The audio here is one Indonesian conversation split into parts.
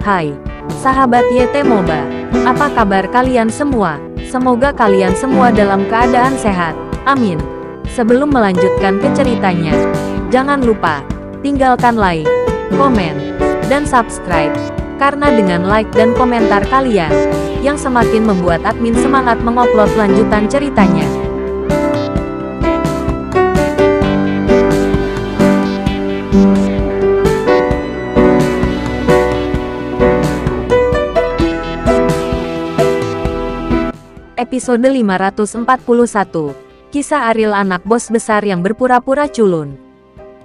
Hai, sahabat YT Moba. Apa kabar kalian semua? Semoga kalian semua dalam keadaan sehat. Amin. Sebelum melanjutkan ke ceritanya, jangan lupa tinggalkan like, komen, dan subscribe. Karena dengan like dan komentar kalian, yang semakin membuat admin semangat mengupload lanjutan ceritanya. Episode 541. Kisah Ariel, anak bos besar yang berpura-pura culun.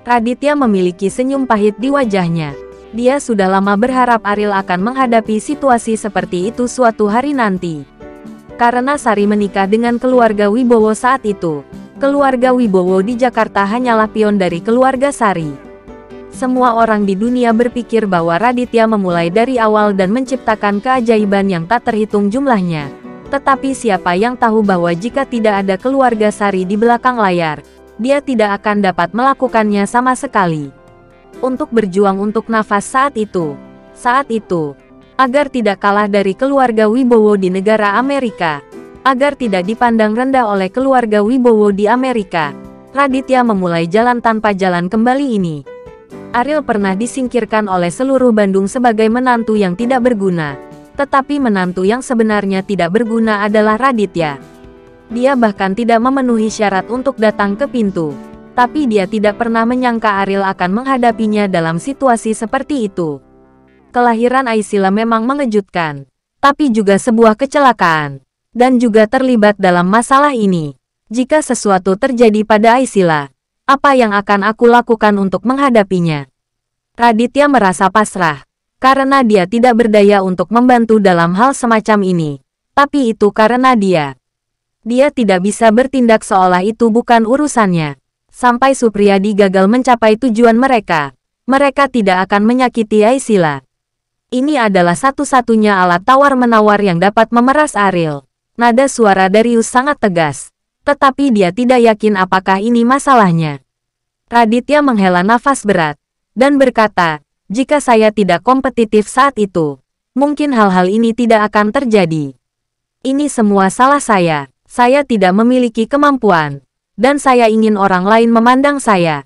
Raditya memiliki senyum pahit di wajahnya. Dia sudah lama berharap Ariel akan menghadapi situasi seperti itu suatu hari nanti. Karena Sari menikah dengan keluarga Wibowo saat itu, keluarga Wibowo di Jakarta hanyalah pion dari keluarga Sari. Semua orang di dunia berpikir bahwa Raditya memulai dari awal dan menciptakan keajaiban yang tak terhitung jumlahnya. Tetapi siapa yang tahu bahwa jika tidak ada keluarga Sari di belakang layar, dia tidak akan dapat melakukannya sama sekali. Untuk berjuang untuk nafas saat itu, agar tidak kalah dari keluarga Wibowo di negara Amerika, agar tidak dipandang rendah oleh keluarga Wibowo di Amerika, Raditya memulai jalan tanpa jalan kembali ini. Ariel pernah disingkirkan oleh seluruh Bandung sebagai menantu yang tidak berguna. Tetapi menantu yang sebenarnya tidak berguna adalah Raditya. Dia bahkan tidak memenuhi syarat untuk datang ke pintu. Tapi dia tidak pernah menyangka Ariel akan menghadapinya dalam situasi seperti itu. Kelahiran Aisila memang mengejutkan. Tapi juga sebuah kecelakaan. Dan juga terlibat dalam masalah ini. Jika sesuatu terjadi pada Aisila, apa yang akan aku lakukan untuk menghadapinya? Raditya merasa pasrah. Karena dia tidak berdaya untuk membantu dalam hal semacam ini. Tapi itu karena dia tidak bisa bertindak seolah itu bukan urusannya. Sampai Supriyadi gagal mencapai tujuan mereka, mereka tidak akan menyakiti Aisila. Ini adalah satu-satunya alat tawar-menawar yang dapat memeras Ariel. Nada suara Darius sangat tegas. Tetapi dia tidak yakin apakah ini masalahnya. Raditya menghela nafas berat dan berkata, jika saya tidak kompetitif saat itu, mungkin hal-hal ini tidak akan terjadi. Ini semua salah saya tidak memiliki kemampuan, dan saya ingin orang lain memandang saya.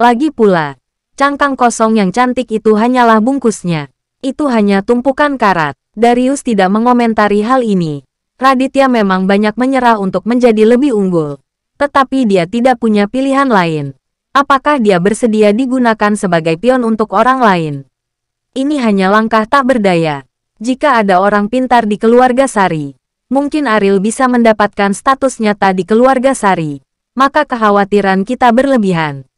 Lagi pula, cangkang kosong yang cantik itu hanyalah bungkusnya. Itu hanya tumpukan karat. Darius tidak mengomentari hal ini. Raditya memang banyak menyerah untuk menjadi lebih unggul. Tetapi dia tidak punya pilihan lain. Apakah dia bersedia digunakan sebagai pion untuk orang lain? Ini hanya langkah tak berdaya. Jika ada orang pintar di keluarga Sari, mungkin Ariel bisa mendapatkan status nyata di keluarga Sari. Maka kekhawatiran kita berlebihan.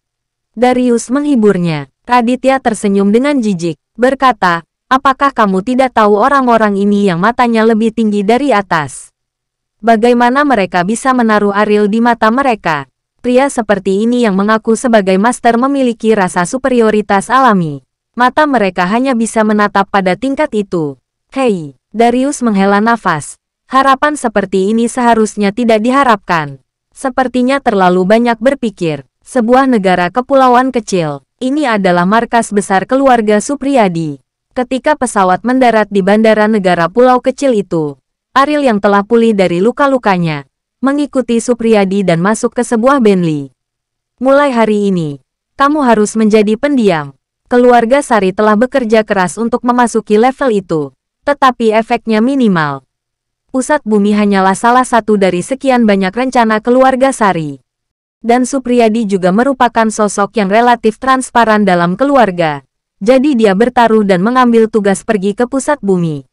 Darius menghiburnya. Raditya tersenyum dengan jijik, berkata, apakah kamu tidak tahu orang-orang ini yang matanya lebih tinggi dari atas? Bagaimana mereka bisa menaruh Ariel di mata mereka? Pria seperti ini yang mengaku sebagai master memiliki rasa superioritas alami. Mata mereka hanya bisa menatap pada tingkat itu. Hei, Darius menghela nafas. Harapan seperti ini seharusnya tidak diharapkan. Sepertinya terlalu banyak berpikir. Sebuah negara kepulauan kecil. Ini adalah markas besar keluarga Supriyadi. Ketika pesawat mendarat di bandara negara pulau kecil itu, Ariel yang telah pulih dari luka-lukanya mengikuti Supriyadi dan masuk ke sebuah Bentley. Mulai hari ini, kamu harus menjadi pendiam. Keluarga Sari telah bekerja keras untuk memasuki level itu, tetapi efeknya minimal. Pusat bumi hanyalah salah satu dari sekian banyak rencana keluarga Sari. Dan Supriyadi juga merupakan sosok yang relatif transparan dalam keluarga. Jadi dia bertaruh dan mengambil tugas pergi ke pusat bumi.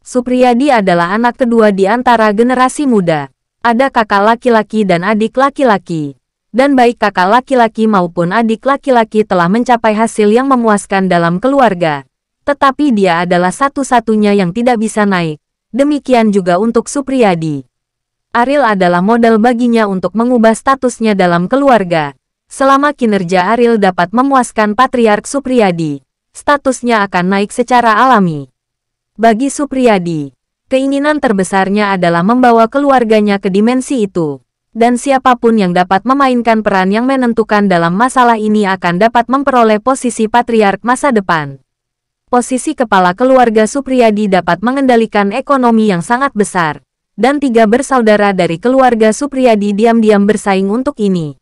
Supriyadi adalah anak kedua di antara generasi muda. Ada kakak laki-laki dan adik laki-laki. Dan baik kakak laki-laki maupun adik laki-laki telah mencapai hasil yang memuaskan dalam keluarga. Tetapi dia adalah satu-satunya yang tidak bisa naik. Demikian juga untuk Supriyadi. Ariel adalah modal baginya untuk mengubah statusnya dalam keluarga. Selama kinerja Ariel dapat memuaskan Patriark Supriyadi, statusnya akan naik secara alami. Bagi Supriyadi, keinginan terbesarnya adalah membawa keluarganya ke dimensi itu. Dan siapapun yang dapat memainkan peran yang menentukan dalam masalah ini akan dapat memperoleh posisi patriark masa depan. Posisi kepala keluarga Supriyadi dapat mengendalikan ekonomi yang sangat besar, dan 3 bersaudara dari keluarga Supriyadi diam-diam bersaing untuk ini.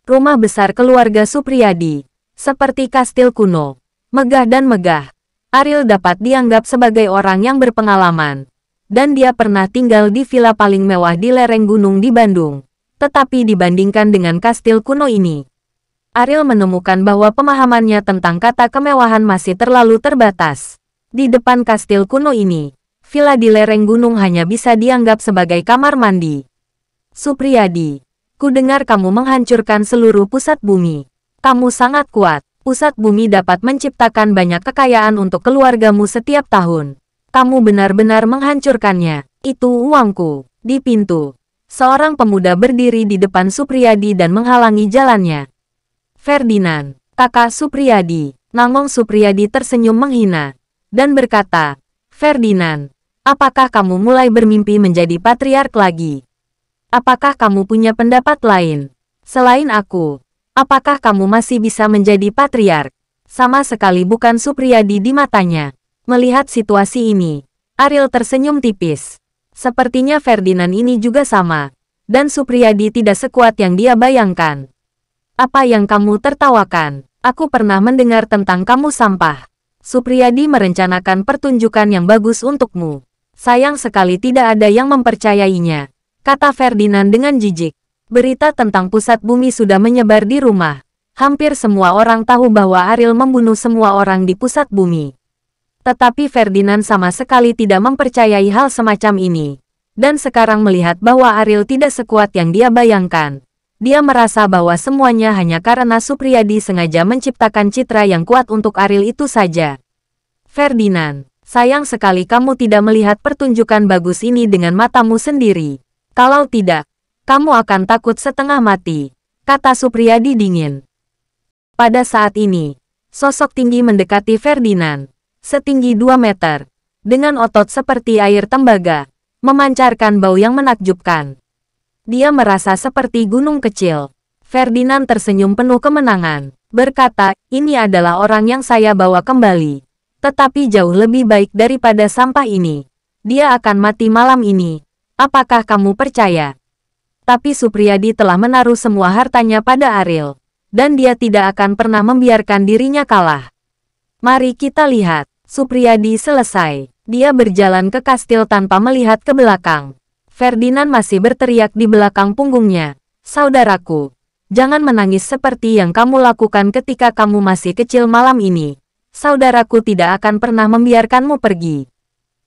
Rumah besar keluarga Supriyadi, seperti kastil kuno, megah dan megah. Ariel dapat dianggap sebagai orang yang berpengalaman, dan dia pernah tinggal di villa paling mewah di lereng gunung di Bandung. Tetapi dibandingkan dengan kastil kuno ini, Ariel menemukan bahwa pemahamannya tentang kata kemewahan masih terlalu terbatas. Di depan kastil kuno ini, villa di lereng gunung hanya bisa dianggap sebagai kamar mandi. Supriyadi, ku dengar kamu menghancurkan seluruh pusat bumi. Kamu sangat kuat. Pusat bumi dapat menciptakan banyak kekayaan untuk keluargamu setiap tahun. Kamu benar-benar menghancurkannya. Itu uangku. Di pintu, seorang pemuda berdiri di depan Supriyadi dan menghalangi jalannya. Ferdinand, kakak Supriyadi. Nangong Supriyadi tersenyum menghina dan berkata, Ferdinand, apakah kamu mulai bermimpi menjadi patriark lagi? Apakah kamu punya pendapat lain? Selain aku, apakah kamu masih bisa menjadi patriark? Sama sekali bukan Supriyadi di matanya. Melihat situasi ini, Ariel tersenyum tipis. Sepertinya Ferdinand ini juga sama, dan Supriyadi tidak sekuat yang dia bayangkan. Apa yang kamu tertawakan? Aku pernah mendengar tentang kamu sampah. Supriyadi merencanakan pertunjukan yang bagus untukmu. Sayang sekali tidak ada yang mempercayainya, kata Ferdinand dengan jijik. Berita tentang pusat bumi sudah menyebar di rumah. Hampir semua orang tahu bahwa Ariel membunuh semua orang di pusat bumi. Tetapi Ferdinand sama sekali tidak mempercayai hal semacam ini. Dan sekarang melihat bahwa Ariel tidak sekuat yang dia bayangkan, dia merasa bahwa semuanya hanya karena Supriyadi sengaja menciptakan citra yang kuat untuk Ariel itu saja. Ferdinand, sayang sekali kamu tidak melihat pertunjukan bagus ini dengan matamu sendiri. Kalau tidak, kamu akan takut setengah mati, kata Supriyadi dingin. Pada saat ini, sosok tinggi mendekati Ferdinand, setinggi 2 meter, dengan otot seperti air tembaga, memancarkan bau yang menakjubkan. Dia merasa seperti gunung kecil. Ferdinand tersenyum penuh kemenangan, berkata, ini adalah orang yang saya bawa kembali. Tetapi jauh lebih baik daripada sampah ini. Dia akan mati malam ini. Apakah kamu percaya? Tapi Supriyadi telah menaruh semua hartanya pada Ariel, dan dia tidak akan pernah membiarkan dirinya kalah. Mari kita lihat. Supriyadi selesai. Dia berjalan ke kastil tanpa melihat ke belakang. Ferdinand masih berteriak di belakang punggungnya. Saudaraku, jangan menangis seperti yang kamu lakukan ketika kamu masih kecil malam ini. Saudaraku tidak akan pernah membiarkanmu pergi.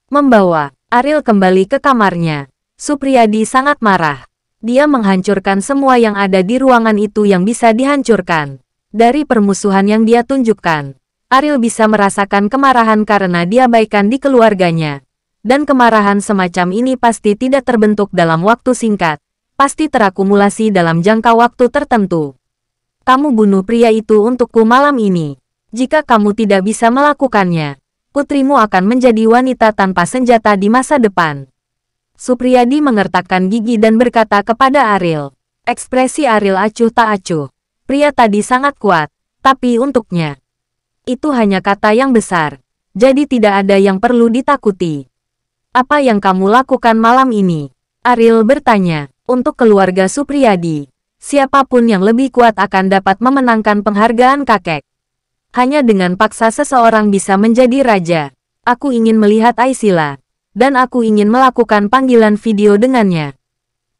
Membawa Ariel kembali ke kamarnya, Supriyadi sangat marah. Dia menghancurkan semua yang ada di ruangan itu yang bisa dihancurkan. Dari permusuhan yang dia tunjukkan, Ariel bisa merasakan kemarahan karena diabaikan di keluarganya. Dan kemarahan semacam ini pasti tidak terbentuk dalam waktu singkat. Pasti terakumulasi dalam jangka waktu tertentu. Kamu bunuh pria itu untukku malam ini. Jika kamu tidak bisa melakukannya, putrimu akan menjadi wanita tanpa senjata di masa depan. Supriyadi mengertakkan gigi dan berkata kepada Ariel. Ekspresi Ariel acuh tak acuh. Pria tadi sangat kuat, tapi untuknya, itu hanya kata yang besar. Jadi tidak ada yang perlu ditakuti. Apa yang kamu lakukan malam ini? Ariel bertanya. Untuk keluarga Supriyadi, siapapun yang lebih kuat akan dapat memenangkan penghargaan kakek. Hanya dengan paksa seseorang bisa menjadi raja. Aku ingin melihat Aisila, dan aku ingin melakukan panggilan video dengannya.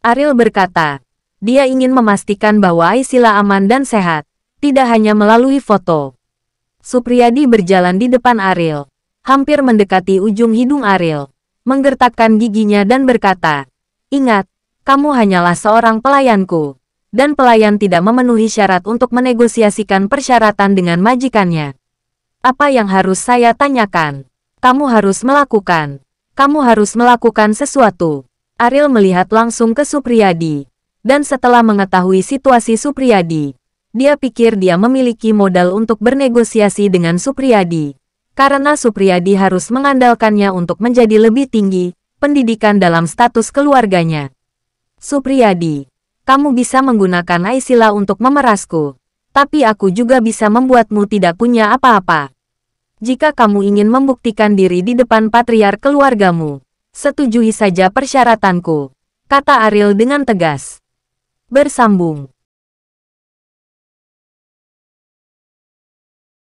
Ariel berkata, dia ingin memastikan bahwa Aisila aman dan sehat, tidak hanya melalui foto. Supriyadi berjalan di depan Ariel, hampir mendekati ujung hidung Ariel. Menggertakkan giginya dan berkata, ingat, kamu hanyalah seorang pelayanku, dan pelayan tidak memenuhi syarat untuk menegosiasikan persyaratan dengan majikannya. Apa yang harus saya tanyakan? Kamu harus melakukan sesuatu. Ariel melihat langsung ke Supriyadi, dan setelah mengetahui situasi Supriyadi, dia pikir dia memiliki modal untuk bernegosiasi dengan Supriyadi. Karena Supriyadi harus mengandalkannya untuk menjadi lebih tinggi, pendidikan dalam status keluarganya. Supriyadi, kamu bisa menggunakan Aisila untuk memerasku, tapi aku juga bisa membuatmu tidak punya apa-apa. Jika kamu ingin membuktikan diri di depan patriark keluargamu, setujui saja persyaratanku, kata Ariel dengan tegas. Bersambung.